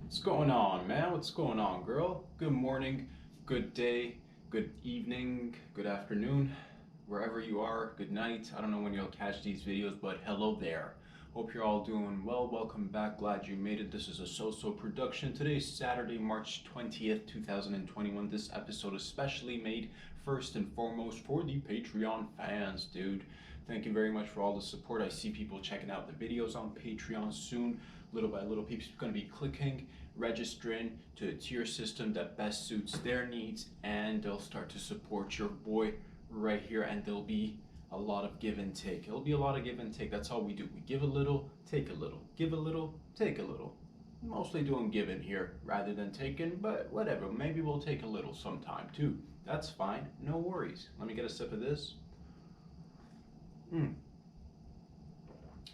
What's going on, man? What's going on, girl? Good morning, good day, good evening, good afternoon, wherever you are, good night. I don't know when you'll catch these videos, but hello there. Hope you're all doing well. Welcome back. Glad you made it. This is a So-So production. Today's Saturday, March 20th, 2021. This episode is specially made first and foremost for the Patreon fans, dude. Thank you very much for all the support. I see people checking out the videos on Patreon soon. Little by little, people are going to be clicking, registering to a tier system that best suits their needs, and they'll start to support your boy right here, and there'll be a lot of give and take. It'll be a lot of give and take. That's all we do. We give a little, take a little, give a little, take a little. Mostly doing giving here rather than taking, but whatever. Maybe we'll take a little sometime too. That's fine. No worries. Let me get a sip of this.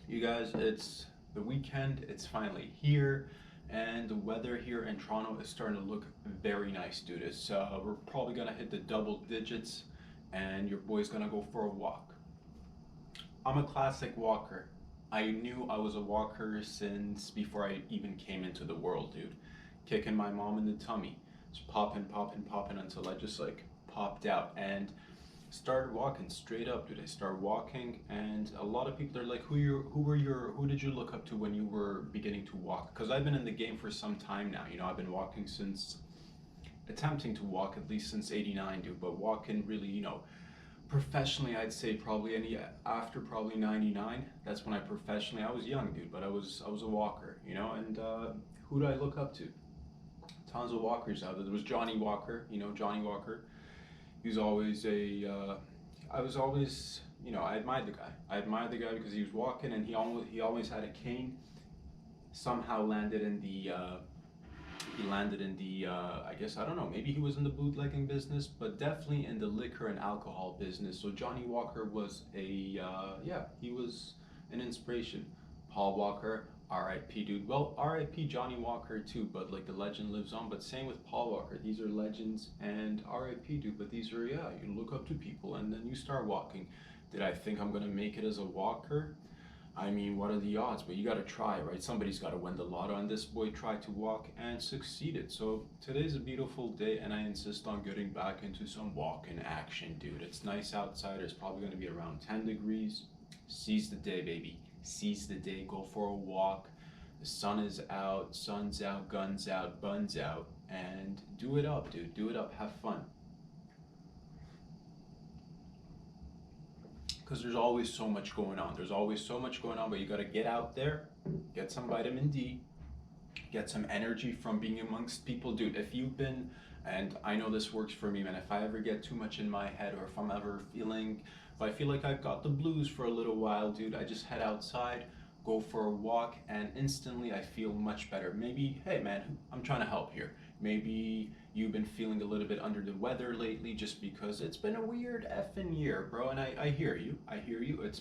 You guys, it's the weekend, it's finally here, and the weather here in Toronto is starting to look very nice, dude. We're probably gonna hit the double digits, and your boy's gonna go for a walk. I'm a classic walker. I knew I was a walker since before I even came into the world, dude. Kicking my mom in the tummy, just popping until I just like popped out and started walking straight up, dude. I started walking, and a lot of people are like, who did you look up to when you were beginning to walk? Because I've been in the game for some time now. I've been walking since, attempting to walk at least since '89, dude. But walking really, professionally, I'd say probably after probably '99. That's when I professionally. I was young, dude, but I was a walker, And who do I look up to? Tons of walkers out there. There was Johnny Walker, Johnny Walker. He's always I was always, I admired the guy. I admired the guy because he was walking, and he always had a cane. Somehow landed in the I guess, I don't know, maybe he was in the bootlegging business, but definitely in the liquor and alcohol business. So Johnny Walker was he was an inspiration. Paul Walker, R.I.P. dude. Well, R.I.P. Johnny Walker too, but like the legend lives on. But same with Paul Walker. These are legends, and R.I.P. dude. But these are, you look up to people and then you start walking. Did I think I'm gonna make it as a walker? I mean, what are the odds? But you gotta try, right? Somebody's gotta win the lotto, and this boy tried to walk and succeeded. So today's a beautiful day, and I insist on getting back into some walking action, dude. It's nice outside. It's probably gonna be around 10 degrees. Seize the day, baby. Seize the day. Go for a walk. The sun is out, sun's out, guns out, buns out, and do it up, dude. Do it up. Have fun. Because there's always so much going on. There's always so much going on, but you got to get out there, get some vitamin D, get some energy from being amongst people. Dude, if you've been, and I know this works for me, man, if I ever get too much in my head, or if I feel like I've got the blues for a little while, dude, I just head outside, go for a walk, and instantly I feel much better. Maybe, hey man, I'm trying to help here. Maybe you've been feeling a little bit under the weather lately just because it's been a weird effing year, bro. And I hear you.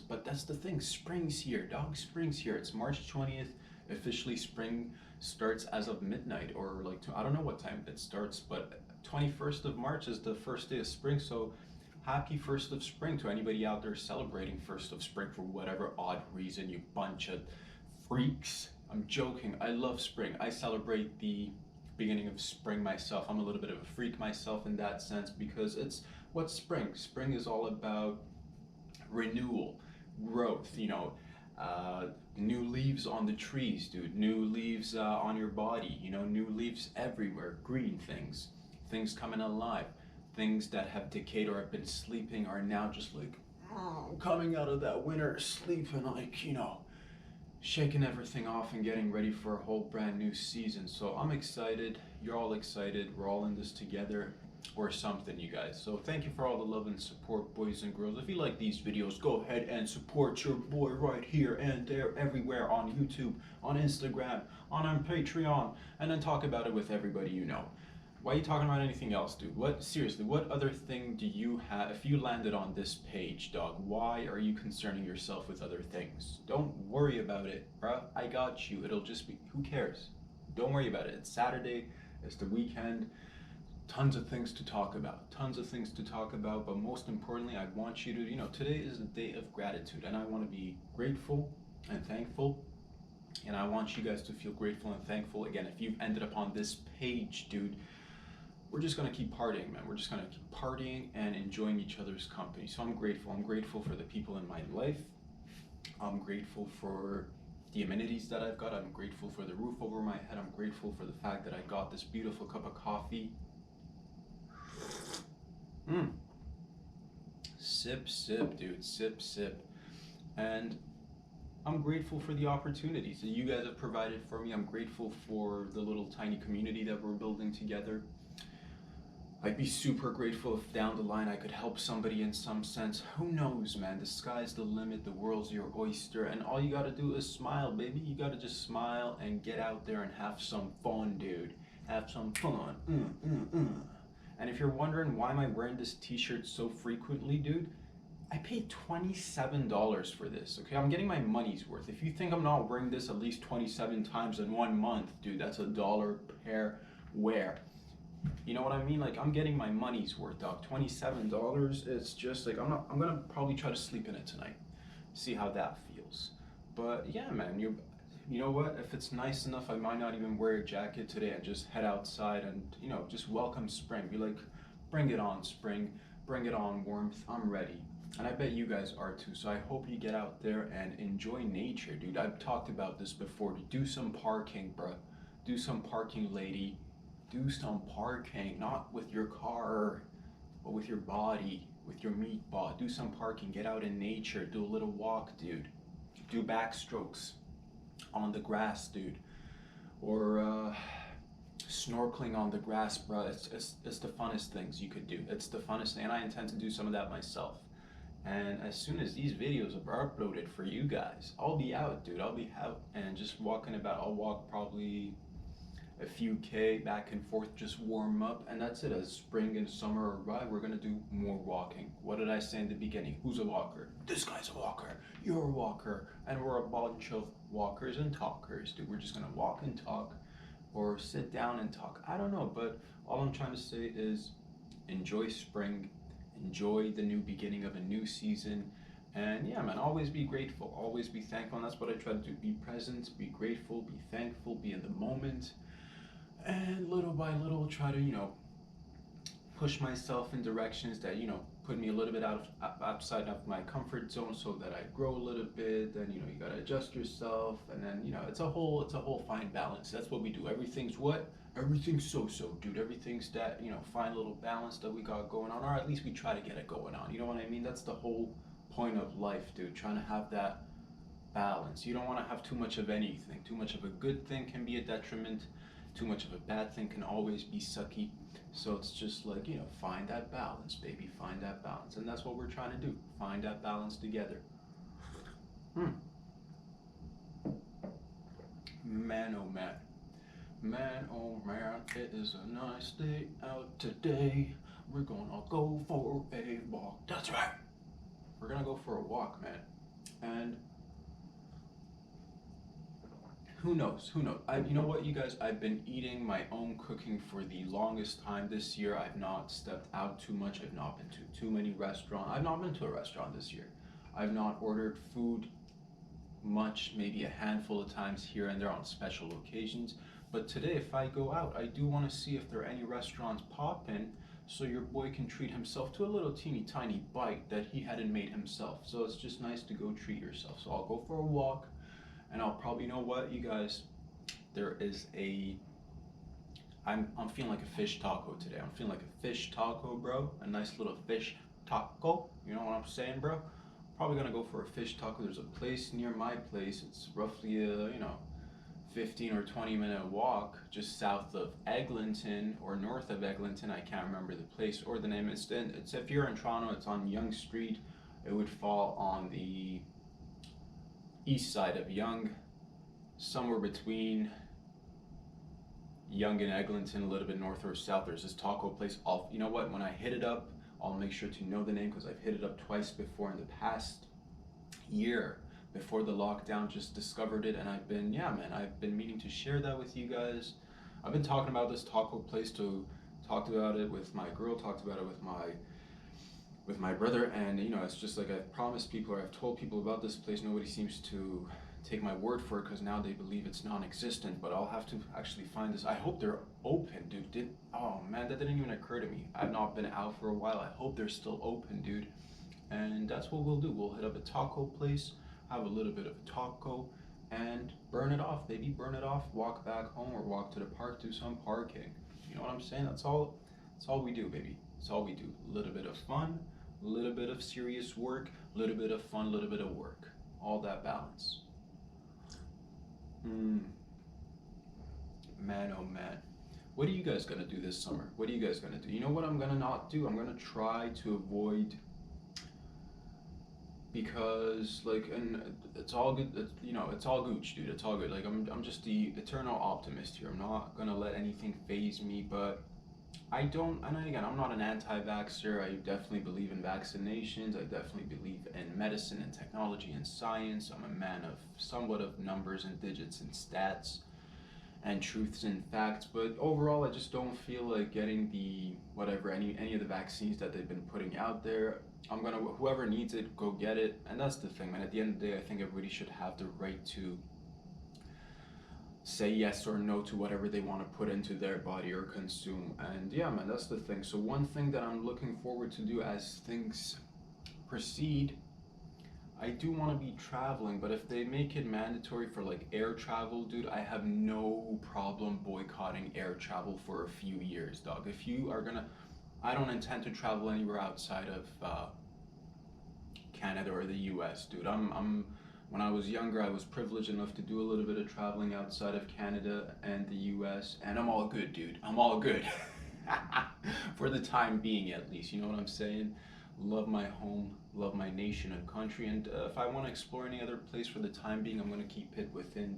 But that's the thing. Spring's here, dog. Spring's here. It's March 20th. Officially, spring starts as of midnight, or like, I don't know what time it starts, but 21st of March is the first day of spring. So happy first of spring to anybody out there celebrating first of spring for whatever odd reason, you bunch of freaks. I'm joking. I love spring. I celebrate the beginning of spring myself. I'm a little bit of a freak myself in that sense, because what's spring? Spring is all about renewal, growth, new leaves on the trees, dude, new leaves on your body, new leaves everywhere, green things coming alive, things that have decayed or have been sleeping are now just like coming out of that winter sleep, and like, shaking everything off and getting ready for a whole brand new season. So I'm excited, you're all excited, we're all in this together or something, you guys. So thank you for all the love and support, boys and girls. If you like these videos, go ahead and support your boy right here and there, everywhere, on YouTube, on Instagram, on Patreon, and then talk about it with everybody you know. Why are you talking about anything else, dude? Seriously, what other thing do you have? If you landed on this page, dog, why are you concerning yourself with other things? Don't worry about it, bruh. I got you. It'll just be, who cares? Don't worry about it. It's Saturday, it's the weekend. Tons of things to talk about. But most importantly, I want you to, today is a day of gratitude, and I want to be grateful and thankful And I want you guys to feel grateful and thankful. Again, if you've ended up on this page, dude, we're just gonna keep partying, man. We're just gonna keep partying and enjoying each other's company. So I'm grateful. I'm grateful for the people in my life. I'm grateful for the amenities that I've got. I'm grateful for the roof over my head. I'm grateful for the fact that I got this beautiful cup of coffee. Sip, sip, dude. Sip, sip. And I'm grateful for the opportunities that you guys have provided for me. I'm grateful for the little tiny community that we're building together. I'd be super grateful if down the line I could help somebody in some sense. Who knows, man? The sky's the limit, the world's your oyster, and all you gotta do is smile, baby. You gotta just smile and get out there and have some fun, dude. Have some fun. And if you're wondering why am I wearing this t-shirt so frequently, dude, I paid $27 for this, okay? I'm getting my money's worth. If you think I'm not wearing this at least 27 times in 1 month, dude, that's $1 per wear. You know what I mean? Like, I'm getting my money's worth, dog. $27, it's just like, I'm gonna probably try to sleep in it tonight. See how that feels. But yeah, man, you know what? If it's nice enough, I might not even wear a jacket today and just head outside and, just welcome spring. Be like, bring it on, spring. Bring it on, warmth. I'm ready. And I bet you guys are too. So I hope you get out there and enjoy nature, dude. I've talked about this before. Do some parking, bruh. Do some parking, lady. Do some parking, not with your car, but with your body, with your meat bod. Do some parking. Get out in nature. Do a little walk, dude. Do backstrokes on the grass, dude. Or snorkeling on the grass, bro. It's the funnest things you could do. It's the funnest thing, and I intend to do some of that myself. And as soon as these videos are uploaded for you guys, I'll be out, dude. I'll be out and just walking about. I'll walk probably a few K back and forth, just warm up, and that's it. As spring and summer arrive, we're gonna do more walking. What did I say in the beginning? Who's a walker? This guy's a walker. You're a walker, and we're a bunch of walkers and talkers, dude. We're just gonna walk and talk, or sit down and talk. I don't know, but all I'm trying to say is enjoy spring, enjoy the new beginning of a new season, and yeah, man, always be grateful, always be thankful, and that's what I try to do. Be present, be grateful, be thankful, be in the moment, and little by little try to, push myself in directions that, put me a little bit outside of my comfort zone so that I grow a little bit. Then, you gotta adjust yourself, and then, it's a whole fine balance. That's what we do. Everything's what? Everything's so, dude. Everything's that, fine little balance that we got going on, or at least we try to get it going on. You know what I mean? That's the whole point of life, dude. Trying to have that balance. You don't want to have too much of anything. Too much of a good thing can be a detriment. Too much of a bad thing can always be sucky. So it's just like, find that balance, baby. Find that balance. And that's what we're trying to do. Find that balance together. Man, oh man. Man, oh man, it is a nice day out today. We're gonna go for a walk. That's right. We're gonna go for a walk, man. And who knows? You know what, you guys? I've been eating my own cooking for the longest time this year. I've not stepped out too much. I've not been to too many restaurants. I've not been to a restaurant this year. I've not ordered food much, maybe a handful of times here and there on special occasions. But today, if I go out, I do want to see if there are any restaurants popping so your boy can treat himself to a little teeny tiny bite that he hadn't made himself. So it's just nice to go treat yourself. So I'll go for a walk. And I'll probably, you know what, you guys, there is I'm feeling like a fish taco today. I'm feeling like a fish taco, bro. A nice little fish taco. You know what I'm saying, bro? Probably gonna go for a fish taco. There's a place near my place. It's roughly a, 15 or 20-minute walk just south of Eglinton or north of Eglinton. I can't remember the place or the name. It's if you're in Toronto, it's on Yonge Street. It would fall on the east side of Yonge, somewhere between Yonge and Eglinton, a little bit north or south. There's this taco place. You know what? When I hit it up, I'll make sure to know the name because I've hit it up twice before in the past year. Before the lockdown, just discovered it, and I've been meaning to share that with you guys. I've been talking about this taco place, talked about it with my girl, talked about it with my brother, and it's just like I've promised people or I've told people about this place. Nobody seems to take my word for it because now they believe it's non-existent, but I'll have to actually find this. I hope they're open, dude. Oh man, that didn't even occur to me. I've not been out for a while. I hope they're still open, dude. And that's what we'll do. We'll hit up a taco place, have a little bit of a taco, and burn it off, baby. Burn it off. Walk back home or walk to the park, do some parking. You know what I'm saying? That's all. That's all we do, baby. That's all we do. A little bit of fun, a little bit of serious work, a little bit of fun, a little bit of work. All that balance. Man, oh man. What are you guys gonna do this summer? What are you guys gonna do? You know what I'm gonna not do? I'm gonna try to avoid, because like, and it's all good. It's all gooch, dude. It's all good. Like I'm just the eternal optimist here. I'm not gonna let anything phase me. But I don't. And again, I'm not an anti-vaxxer. I definitely believe in vaccinations. I definitely believe in medicine and technology and science. I'm a man of somewhat of numbers and digits and stats and truths and facts, but overall I just don't feel like getting the whatever any of the vaccines that they've been putting out there. I'm gonna, whoever needs it, go get it. And that's the thing, man. At the end of the day, I think everybody should have the right to say yes or no to whatever they want to put into their body or consume. And yeah, man, that's the thing. So one thing that I'm looking forward to do as things proceed, I do want to be traveling, but if they make it mandatory for like air travel, dude, I have no problem boycotting air travel for a few years, dog. If you are gonna, I don't intend to travel anywhere outside of Canada or the U.S., dude. When I was younger, I was privileged enough to do a little bit of traveling outside of Canada and the U.S., and I'm all good, dude. I'm all good. For the time being, at least. You know what I'm saying? Love my home, love my nation and country, and if I want to explore any other place for the time being, I'm going to keep it within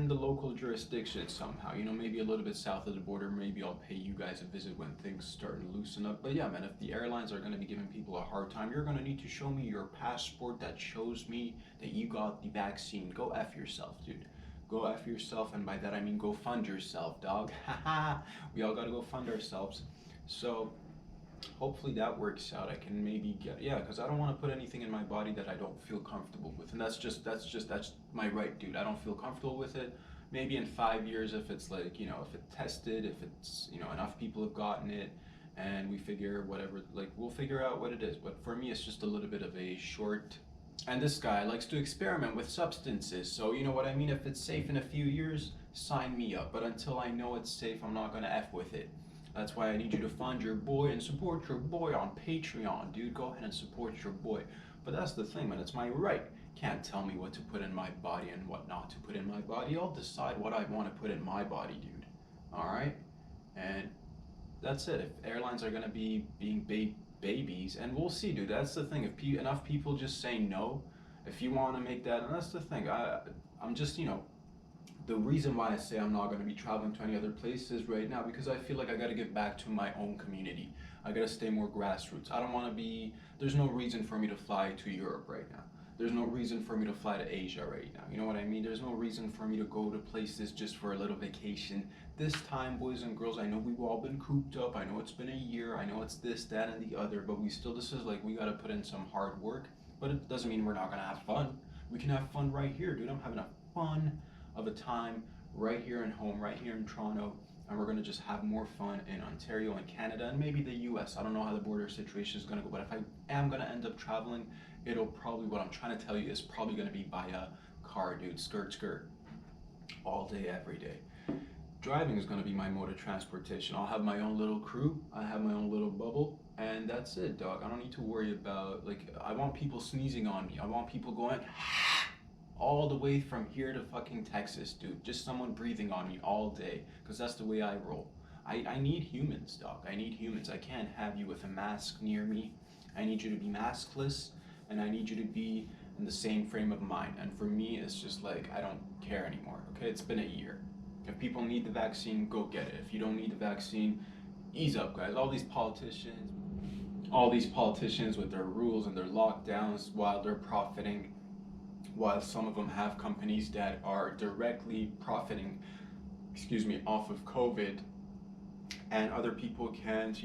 the local jurisdiction somehow. You know, maybe a little bit south of the border. Maybe I'll pay you guys a visit when things start to loosen up. But yeah, man, if the airlines are going to be giving people a hard time, you're going to need to show me your passport that shows me that you got the vaccine. Go F yourself, dude. Go F yourself, and by that I mean go fund yourself, dog. Haha. We all got to go fund ourselves. So hopefully that works out. I can maybe get, yeah, because I don't want to put anything in my body that I don't feel comfortable with, and that's my right, dude. I don't feel comfortable with it. Maybe in 5 years, if it's like, if it's tested, if it's, enough people have gotten it, and we figure whatever, like we'll figure out what it is. But for me, it's just a little bit of a short. And this guy likes to experiment with substances, so you know what I mean. If it's safe in a few years, sign me up. But until I know it's safe, I'm not gonna F with it. That's why I need you to find your boy and support your boy on Patreon, dude. Go ahead and support your boy. But that's the thing, man. It's my right. Can't tell me what to put in my body and what not to put in my body. I'll decide what I want to put in my body, dude. All right? And that's it. If airlines are going to be being babies, and we'll see, dude. That's the thing. If enough people just say no, if you want to make that, and that's the thing. I'm just, the reason why I say I'm not going to be traveling to any other places right now, because I feel like I got to give back to my own community. I got to stay more grassroots. I don't want to be, there's no reason for me to fly to Europe right now. There's no reason for me to fly to Asia right now. You know what I mean? There's no reason for me to go to places just for a little vacation. This time, boys and girls, I know we've all been cooped up. I know it's been a year. I know it's this, that, and the other, but this is like, we got to put in some hard work, but it doesn't mean we're not going to have fun. We can have fun right here, dude. I'm having a fun of a time right here in home, right here in Toronto, and we're going to just have more fun in Ontario and Canada and maybe the US. I don't know how the border situation is going to go, but if I am going to end up traveling, it'll probably, what I'm trying to tell you is probably going to be by a car, dude. Skirt, all day, every day. Driving is going to be my mode of transportation. I'll have my own little crew, I have my own little bubble, and that's it, dog. I don't need to worry about, like, I want people sneezing on me. I want people going all the way from here to fucking Texas, dude. Just someone breathing on me all day, because that's the way I roll. I need humans, dog. I need humans. I can't have you with a mask near me. I need you to be maskless, and I need you to be in the same frame of mind. And for me, it's just like, I don't care anymore, okay? It's been a year. If people need the vaccine, go get it. If you don't need the vaccine, ease up, guys. All these politicians with their rules and their lockdowns, while they're profiting, while some of them have companies that are directly profiting, off of COVID, and other people can't,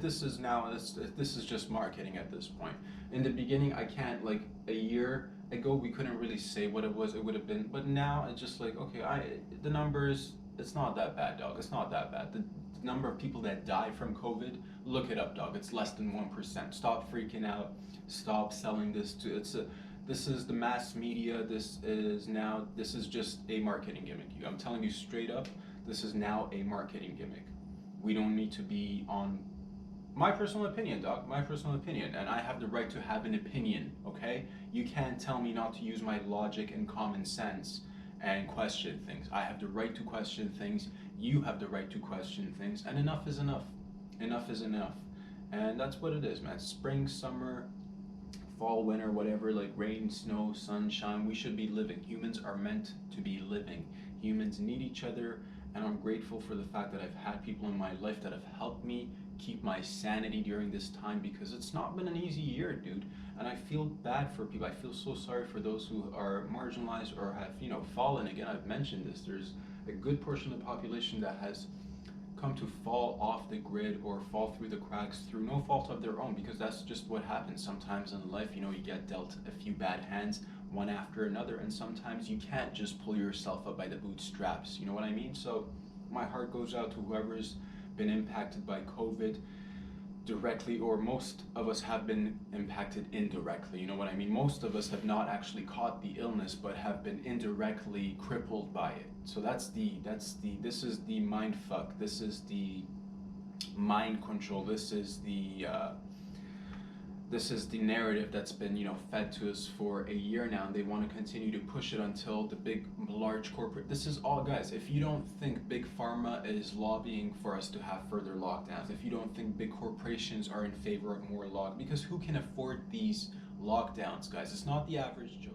this is just marketing at this point. In the beginning, I can't, like, a year ago we couldn't really say what it was, it would have been, but now it's just like, okay, the numbers, it's not that bad, dog. It's not that bad. The number of people that die from COVID, look it up, dog. It's less than 1%. Stop freaking out. Stop selling this to this is the mass media. This is just a marketing gimmick. I'm telling you straight up, this is now a marketing gimmick. We don't need to be on my personal opinion, dog. My personal opinion, and I have the right to have an opinion. Okay, you can't tell me not to use my logic and common sense and question things. I have the right to question things. You have the right to question things, and enough is enough. Enough is enough, and that's what it is, man. Spring, summer, fall, winter, whatever, like rain, snow, sunshine. We should be living. Humans are meant to be living. Humans need each other, and I'm grateful for the fact that I've had people in my life that have helped me keep my sanity during this time, because it's not been an easy year, dude. And I feel bad for people. I feel so sorry for those who are marginalized or have, fallen. Again, I've mentioned this. There's a good portion of the population that has come to fall off the grid or fall through the cracks through no fault of their own, because that's just what happens sometimes in life. You get dealt a few bad hands one after another, and sometimes you can't just pull yourself up by the bootstraps. You know what I mean? So my heart goes out to whoever's been impacted by COVID directly, or most of us have been impacted indirectly. You know what I mean? Most of us have not actually caught the illness, but have been indirectly crippled by it. So this is the mind fuck. This is the mind control. This is the narrative that's been fed to us for a year now, and they want to continue to push it until the large corporate. This is all, guys. If you don't think big pharma is lobbying for us to have further lockdowns, if you don't think big corporations are in favor of more because who can afford these lockdowns, guys? It's not the average Joe.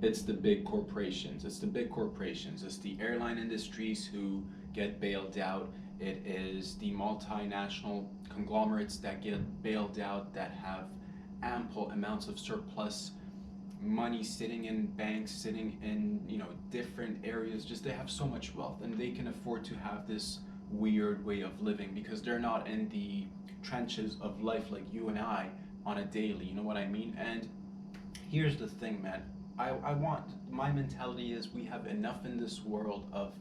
It's the big corporations. It's the airline industries who get bailed out. It is the multinational conglomerates that get bailed out, that have ample amounts of surplus money sitting in banks, sitting in different areas. Just they have so much wealth, and they can afford to have this weird way of living because they're not in the trenches of life like you and I on a daily. You know what I mean? And here's the thing, man. My mentality is we have enough in this world of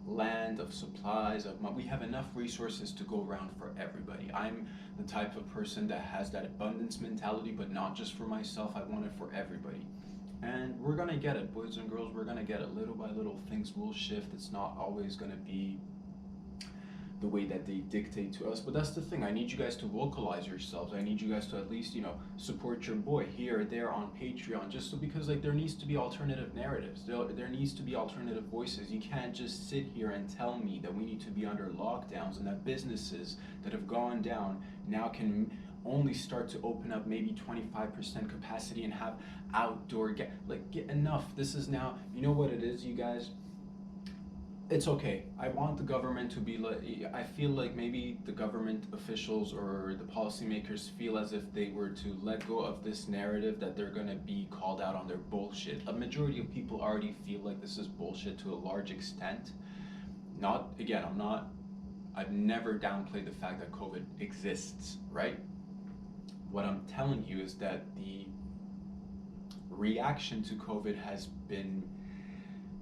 land, of supplies, we have enough resources to go around for everybody. I'm the type of person that has that abundance mentality, but not just for myself. I want it for everybody. And we're gonna get it, boys and girls. We're gonna get it. Little by little, things will shift. It's not always gonna be the way that they dictate to us, but that's the thing. I need you guys to vocalize yourselves. I need you guys to at least support your boy here or there on Patreon, just so, because there needs to be alternative narratives. There needs to be alternative voices. You can't just sit here and tell me that we need to be under lockdowns and that businesses that have gone down now can only start to open up maybe 25% capacity and have outdoor get enough. This is now, you know what it is, you guys. It's okay. I want the government to be I feel like maybe the government officials or the policymakers feel as if they were to let go of this narrative that they're going to be called out on their bullshit. A majority of people already feel like this is bullshit to a large extent. I've never downplayed the fact that COVID exists, right? What I'm telling you is that the reaction to COVID has been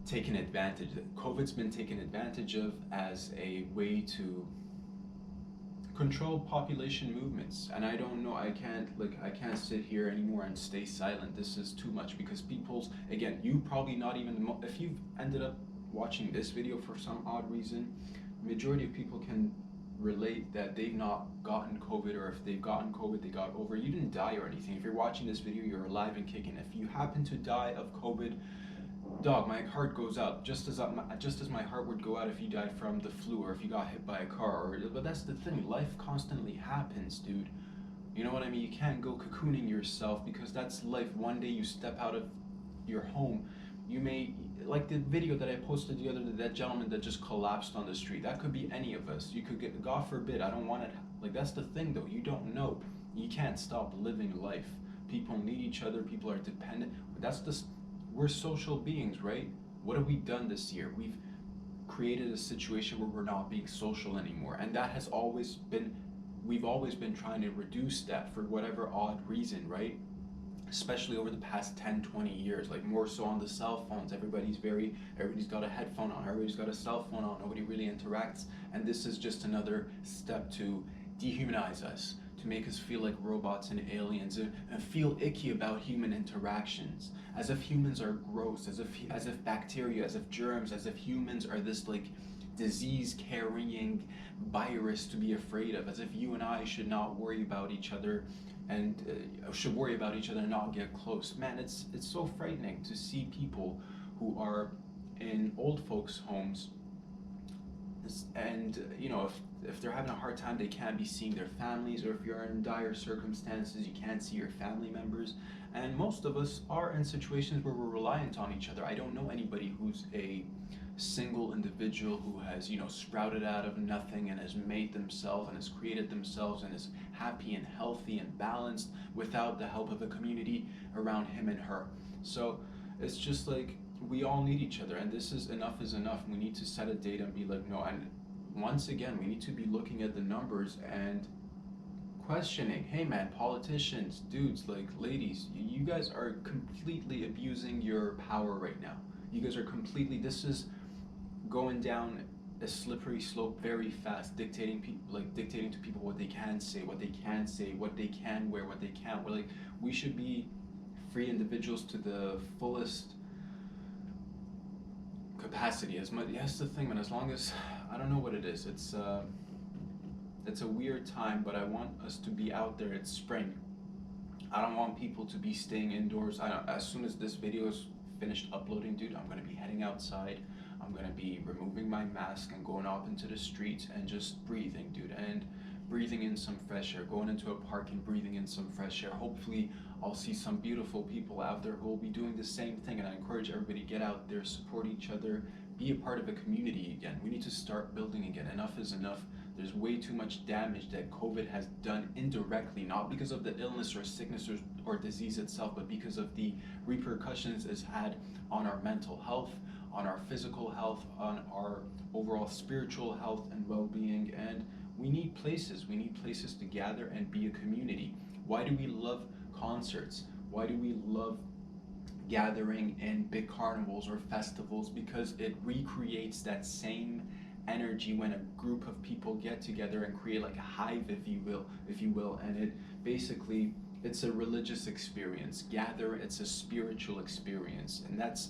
taken advantage. COVID's been taken advantage of as a way to control population movements, and I don't know. I can't sit here anymore and stay silent. This is too much, because you probably not even, if you've ended up watching this video for some odd reason, majority of people can relate that they've not gotten COVID, or if they've gotten COVID, they got over. You didn't die or anything. If you're watching this video, you're alive and kicking. If you happen to die of COVID, dog, my heart goes out just as my heart would go out if you died from the flu or if you got hit by a car. But that's the thing, life constantly happens, dude. You know what I mean? You can't go cocooning yourself, because that's life. One day you step out of your home, you may, like the video that I posted the other day, that gentleman that just collapsed on the street. That could be any of us. You could get, God forbid, I don't want it. That's the thing though, you don't know. You can't stop living life. People need each other, people are dependent. We're social beings, right? What have we done this year? We've created a situation where we're not being social anymore, and that has we've always been trying to reduce that for whatever odd reason, right? especially over the past 10, 20 years, like more so on the cell phones. Everybody's got a headphone on, everybody's got a cell phone on, nobody really interacts. And this is just another step to dehumanize us, to make us feel like robots and aliens, and feel icky about human interactions, as if humans are gross, as if bacteria, as if germs, as if humans are this like disease carrying virus to be afraid of, as if you and I should not worry about each other, and should worry about each other and not get close. Man, it's so frightening to see people who are in old folks' homes, and if they're having a hard time, they can't be seeing their families, or if you're in dire circumstances, you can't see your family members. And most of us are in situations where we're reliant on each other. I don't know anybody who's a single individual who has sprouted out of nothing and has made themselves and has created themselves and is happy and healthy and balanced without the help of a community around him and her. So it's just like, we all need each other, and this is enough is enough. We need to set a date and be like, no. And once again, we need to be looking at the numbers and questioning, hey man, politicians, dudes, like ladies, you guys are completely abusing your power right now. You guys are completely, this is going down a slippery slope very fast, dictating to people what they can say, what they can't say, what they can wear, what they can't wear. Like, we should be free individuals to the fullest capacity. As much, that's the thing, man. As long as, I don't know what it is, it's a weird time, but I want us to be out there. It's spring. I don't want people to be staying indoors. As soon as this video is finished uploading, dude, I'm gonna be heading outside. I'm gonna be removing my mask and going up into the streets and just breathing, dude, and breathing in some fresh air, going into a park and breathing in some fresh air. Hopefully I'll see some beautiful people out there who will be doing the same thing, and I encourage everybody to get out there, support each other, be a part of a community again. We need to start building again. Enough is enough. There's way too much damage that COVID has done indirectly, not because of the illness or sickness or disease itself, but because of the repercussions it's had on our mental health, on our physical health, on our overall spiritual health and well-being. And we need places to gather and be a community. Why do we love concerts? Why do we love gathering in big carnivals or festivals? Because it recreates that same energy when a group of people get together and create like a hive, if you will, and it basically, it's a religious experience. It's a spiritual experience, and that's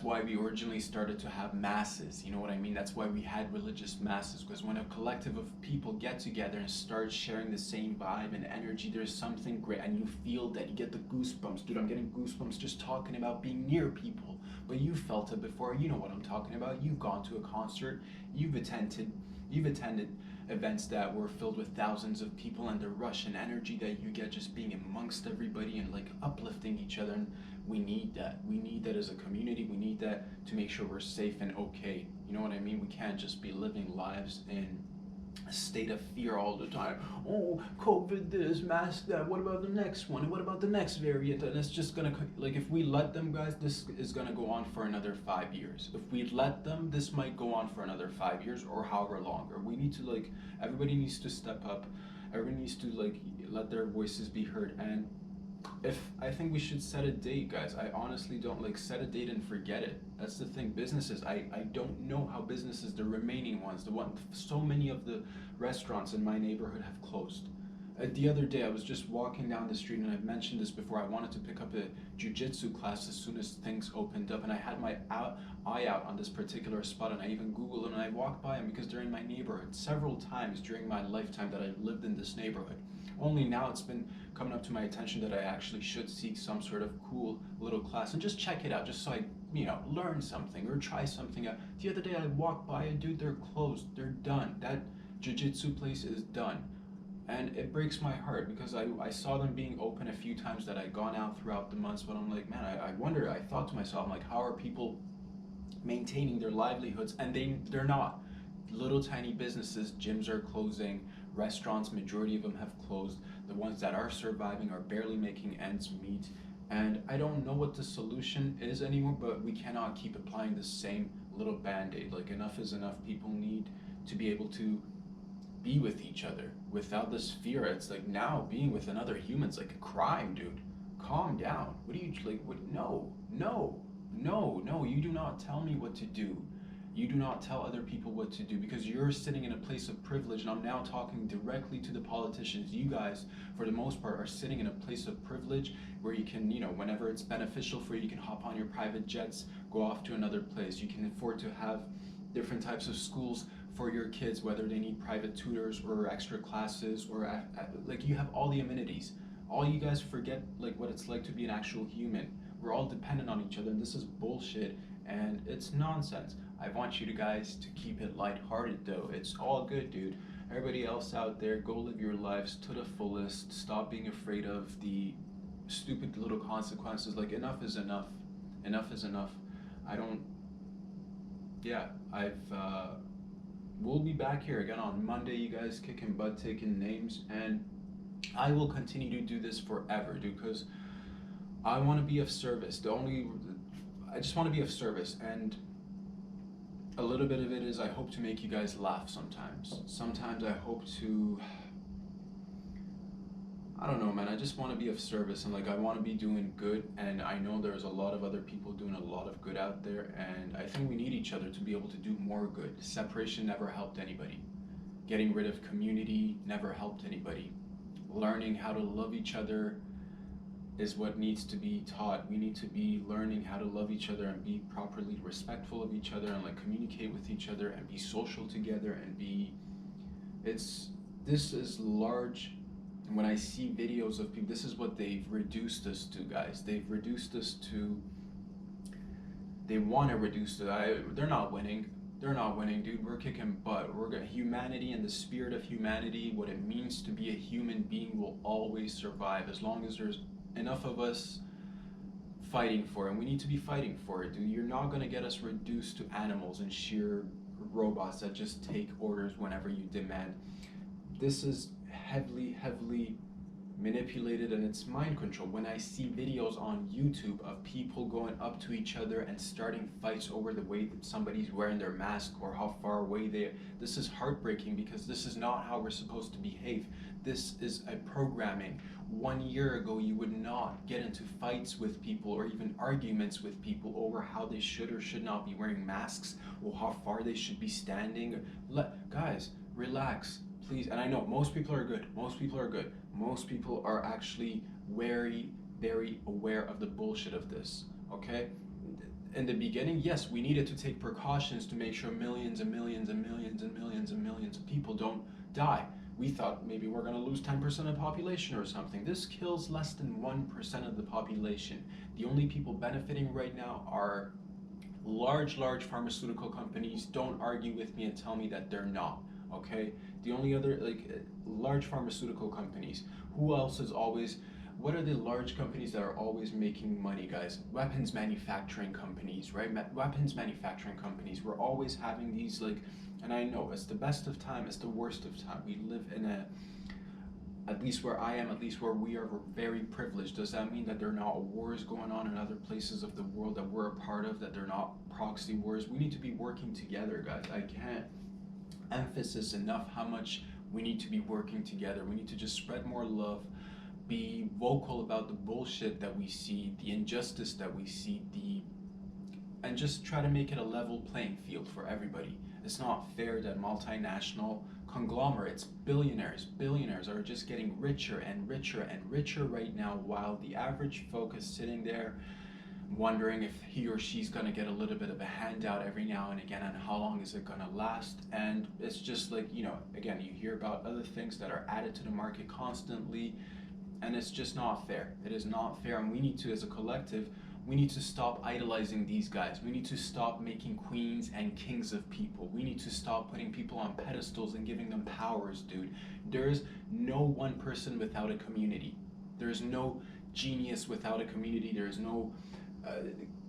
why we originally started to have masses. You know what I mean? That's why we had religious masses, because when a collective of people get together and start sharing the same vibe and energy, there's something great, and you feel that. You get the goosebumps. Dude, I'm getting goosebumps just talking about being near people. But you felt it before. You know what I'm talking about. You've gone to a concert. You've attended events that were filled with thousands of people, and the rush and energy that you get just being amongst everybody and like uplifting each other. And we need that. We need that as a community. We need that to make sure we're safe and okay. You know what I mean? We can't just be living lives in a state of fear all the time. Oh, COVID this, mask that, what about the next one? And what about the next variant? And it's just gonna, like, if we let them, guys, this is gonna go on for another 5 years. If we let them, this might go on for another 5 years or however longer. We need to, like, everybody needs to step up. Everybody needs to, like, let their voices be heard. And I think we should set a date, guys. I honestly don't, like, set a date and forget it. That's the thing. Businesses, I don't know how businesses, the remaining ones, so many of the restaurants in my neighborhood have closed. The other day I was just walking down the street, and I've mentioned this before, I wanted to pick up a jiu-jitsu class as soon as things opened up, and I had my eye out on this particular spot, and I even Googled them, and I walked by them because they're in my neighborhood several times during my lifetime that I lived in this neighborhood. Only now it's been coming up to my attention that I actually should seek some sort of cool little class and just check it out, just so I, learn something or try something out. The other day I walked by and, dude, they're closed. They're done. That jiu-jitsu place is done. And it breaks my heart because I saw them being open a few times that I'd gone out throughout the months, but I'm like, man, I thought to myself, I'm like, how are people maintaining their livelihoods? And they're not. Little tiny businesses, gyms are closing, restaurants, majority of them have closed. The ones that are surviving are barely making ends meet. And I don't know what the solution is anymore, but we cannot keep applying the same little band-aid. Like, enough is enough. People need to be able to be with each other without this fear. It's like, now being with another human's like a crime, dude. calm down. What do you like? What? No, no, no, no. You do not tell me what to do. You do not tell other people what to do because you're sitting in a place of privilege. And I'm now talking directly to the politicians. You guys, for the most part, are sitting in a place of privilege where you can, whenever it's beneficial for you, you can hop on your private jets, go off to another place. You can afford to have different types of schools for your kids, whether they need private tutors or extra classes or like you have all the amenities. All you guys forget like what it's like to be an actual human. We're all dependent on each other, and this is bullshit, and it's nonsense. I want you guys to keep it lighthearted though. It's all good, dude. Everybody else out there, go live your lives to the fullest. Stop being afraid of the stupid little consequences. Like enough is enough. Enough is enough. I don't. Yeah, we'll be back here again on Monday. You guys kicking butt, taking names, and I will continue to do this forever, dude. Because I want to be of service. I just want to be of service, and a little bit of it is I hope to make you guys laugh sometimes. Sometimes I hope to, I don't know, man. I just want to be of service, and like I want to be doing good, and I know there's a lot of other people doing a lot of good out there, and I think we need each other to be able to do more good. Separation never helped anybody. Getting rid of community never helped anybody. Learning how to love each other is what needs to be taught. We need to be learning how to love each other and be properly respectful of each other and like communicate with each other and be social together and this is large. And when I see videos of people, this is what they've reduced us to, guys. They've reduced us to, they want to reduce it. They're not winning. They're not winning, dude. We're kicking butt. Humanity and the spirit of humanity, what it means to be a human being will always survive as long as there's enough of us fighting for it. And we need to be fighting for it, dude. You're not going to get us reduced to animals and sheer robots that just take orders whenever you demand. This is heavily manipulated, and it's mind control. When I see videos on YouTube of people going up to each other and starting fights over the way that somebody's wearing their mask or how far away this is heartbreaking because this is not how we're supposed to behave. This is a programming. 1 year ago, you would not get into fights with people or even arguments with people over how they should or should not be wearing masks or how far they should be standing. Guys, relax, please. And I know most people are good. Most people are good. Most people are actually very aware of the bullshit of this, okay? In the beginning, yes, we needed to take precautions to make sure millions and millions and millions and millions and millions of people don't die. We thought maybe we're going to lose 10% of the population or something. This kills less than 1% of the population. The only people benefiting right now are large pharmaceutical companies. Don't argue with me and tell me that they're not, okay? The only other, large pharmaceutical companies. Who else is always, what are the large companies that are always making money, guys? Weapons manufacturing companies, right? Weapons manufacturing companies. We're always having these, and I know it's the best of time, it's the worst of time. We live in at least where I am, at least where we are, we're very privileged. Does that mean that there are not wars going on in other places of the world that we're a part of, that they're not proxy wars? We need to be working together, guys. I can't emphasize enough how much we need to be working together. We need to just spread more love, be vocal about the bullshit that we see, the injustice that we see, and just try to make it a level playing field for everybody. It's not fair that multinational conglomerates, billionaires are just getting richer and richer and richer right now, while the average folk is sitting there wondering if he or she's going to get a little bit of a handout every now and again, and how long is it going to last. And it's just again, you hear about other things that are added to the market constantly, and it's just not fair. It is not fair, and we need to, as a collective, we need to stop idolizing these guys. We need to stop making queens and kings of people. We need to stop putting people on pedestals and giving them powers, dude. There is no one person without a community. There is no genius without a community. There is no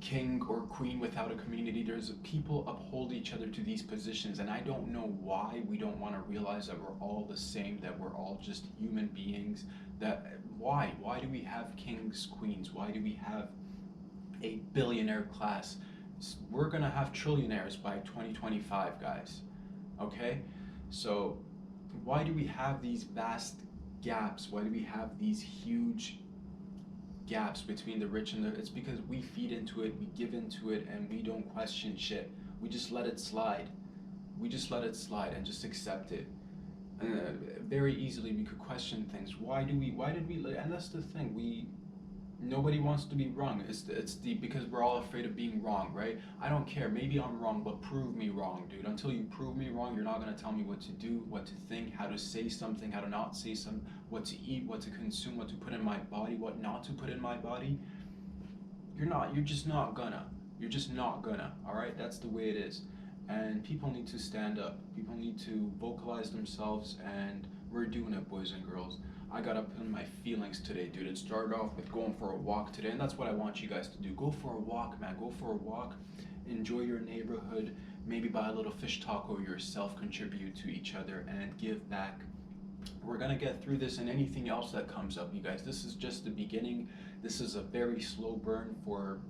king or queen without a community. There's people uphold each other to these positions, and I don't know why we don't want to realize that we're all the same, that we're all just human beings. Why do we have kings, queens? Why do we have a billionaire class? We're gonna have trillionaires by 2025, guys, okay? So why do we have these vast gaps? Why do we have these huge gaps between the rich and the, it's because we feed into it, we give into it, and we don't question shit. We just let it slide. We just let it slide and just accept it. And very easily we could question things. Why did we, and that's the thing, nobody wants to be wrong. Because we're all afraid of being wrong, right? I don't care, maybe I'm wrong, but prove me wrong, dude. Until you prove me wrong, you're not going to tell me what to do, what to think, how to say something, how to not say something, what to eat, what to consume, what to put in my body, what not to put in my body. You're just not gonna. All right? That's the way it is. And people need to stand up. People need to vocalize themselves, and we're doing it, boys and girls. I got up in my feelings today, dude. It started off with going for a walk today, and that's what I want you guys to do. Go for a walk, man. Go for a walk. Enjoy your neighborhood. Maybe buy a little fish taco yourself. Contribute to each other and give back. We're gonna get through this and anything else that comes up, you guys. This is just the beginning. This is a very slow burn for,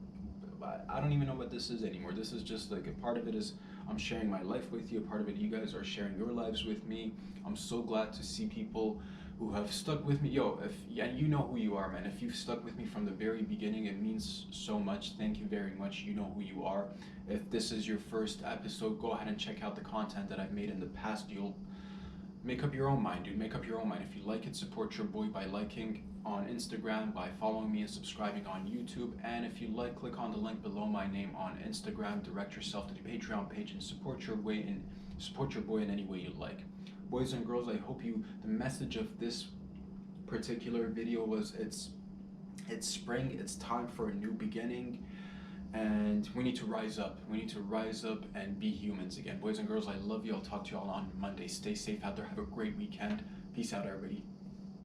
I don't even know what this is anymore. This is just like, a part of it is I'm sharing my life with you. A part of it, you guys are sharing your lives with me. I'm so glad to see people who have stuck with me. And you know who you are, man. If you've stuck with me from the very beginning, it means so much. Thank you very much. You know who you are. If this is your first episode, go ahead and check out the content that I've made in the past. You'll make up your own mind, dude. Make up your own mind. If you like it, support your boy by liking on Instagram, by following me and subscribing on YouTube. And if you like, click on the link below my name on Instagram. Direct yourself to the Patreon page and support your boy in any way you like. Boys and girls, I hope the message of this particular video was it's spring, it's time for a new beginning, and we need to rise up. We need to rise up and be humans again. Boys and girls, I love you. I'll talk to you all on Monday. Stay safe out there. Have a great weekend. Peace out, everybody.